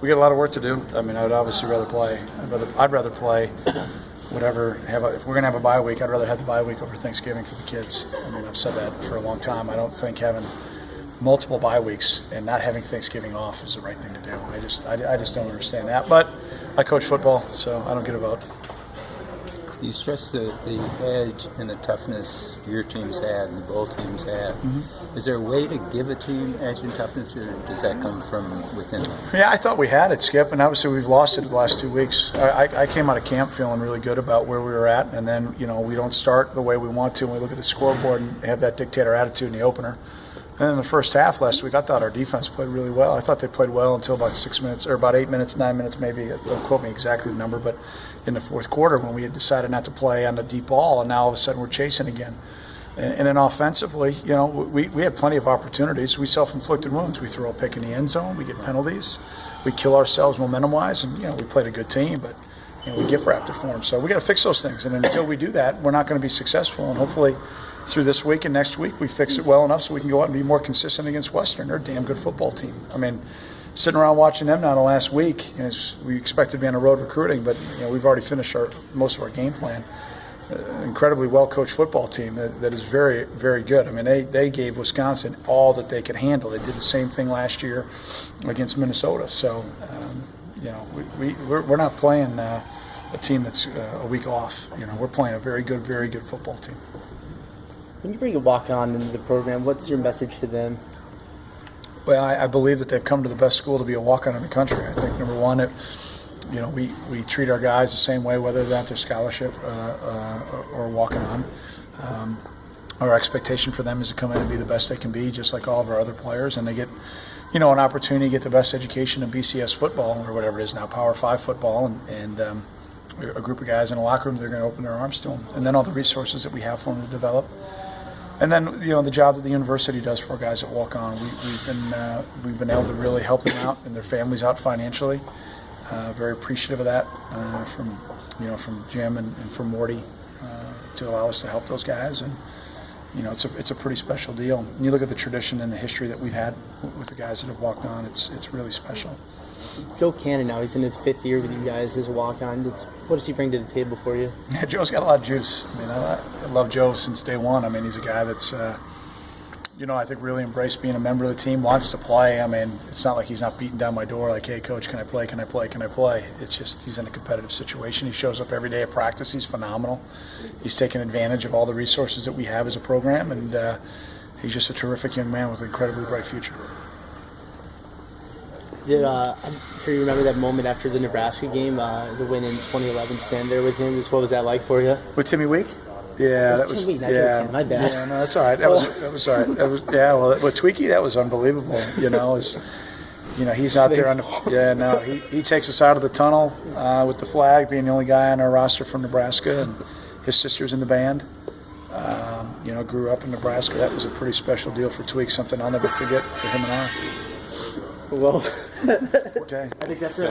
we got a lot of work to do. I mean, I would obviously rather play. I'd rather play whatever. If we're going to have a bye week, I'd rather have the bye week over Thanksgiving for the kids. I mean, I've said that for a long time. I don't think having multiple bye weeks and not having Thanksgiving off is the right thing to do. I just don't understand that. But I coach football, so I don't get a vote. You stressed the edge and the toughness your teams had and both teams had. Mm-hmm. Is there a way to give a team edge and toughness, or does that come from within them? Yeah, I thought we had it, Skip, and obviously we've lost it the last 2 weeks. I came out of camp feeling really good about where we were at, and then, we don't start the way we want to, and we look at the scoreboard and have that dictator attitude in the opener. And in the first half last week, I thought our defense played really well. I thought they played well until about 6 minutes, or about 8 minutes, 9 minutes maybe. Don't quote me exactly the number, but in the fourth quarter when we had decided not to play on the deep ball, and now all of a sudden we're chasing again. And then offensively, we had plenty of opportunities. We self-inflicted wounds. We throw a pick in the end zone. We get penalties. We kill ourselves momentum-wise, and we played a good team, but we gift-wrapped it for them. So we got to fix those things, and until we do that, we're not going to be successful. And hopefully, through this week and next week, we fix it well enough so we can go out and be more consistent against Western. They're a damn good football team. I mean, sitting around watching them now the last week, we expected to be on the road recruiting, but we've already finished most of our game plan. Incredibly well-coached football team that is very, very good. I mean, they gave Wisconsin all that they could handle. They did the same thing last year against Minnesota. So, we're not playing a team that's a week off. We're playing a very good football team. When you bring a walk-on into the program, what's your message to them? Well, I believe that they've come to the best school to be a walk-on in the country. I think, number one, we treat our guys the same way, whether they're at their scholarship or walking on. Our expectation for them is to come in and be the best they can be, just like all of our other players, and they get, an opportunity to get the best education in BCS football, or whatever it is now, Power 5 football, and a group of guys in a locker room, they're going to open their arms to them. And then all the resources that we have for them to develop. And then, the job that the university does for guys that walk on, we've been able to really help them out and their families out financially. Very appreciative of that from Jim and from Morty to allow us to help those guys. And it's a pretty special deal. And you look at the tradition and the history that we've had with the guys that have walked on. It's really special. Joe Cannon now, he's in his 5th year with you guys as a walk-on. What does he bring to the table for you? Yeah, Joe's got a lot of juice. I mean, I love Joe since day one. I mean, he's a guy that's, I think really embraced being a member of the team, wants to play. I mean, it's not like he's not beating down my door like, hey, coach, can I play? It's just he's in a competitive situation. He shows up every day at practice. He's phenomenal. He's taken advantage of all the resources that we have as a program, and he's just a terrific young man with an incredibly bright future. I'm sure you remember that moment after the Nebraska game, the win in 2011, stand there with him. What was that like for you? With Timmy Week? Yeah, that was Tim Week, not Joe Cannon, my bad. Yeah, no, that's all right. That was all right. With Tweaky, that was unbelievable. He's out there on the he takes us out of the tunnel with the flag, being the only guy on our roster from Nebraska, and his sister's in the band. Grew up in Nebraska. That was a pretty special deal for Tweak, something I'll never forget for him and I. Well, okay. I think that's it.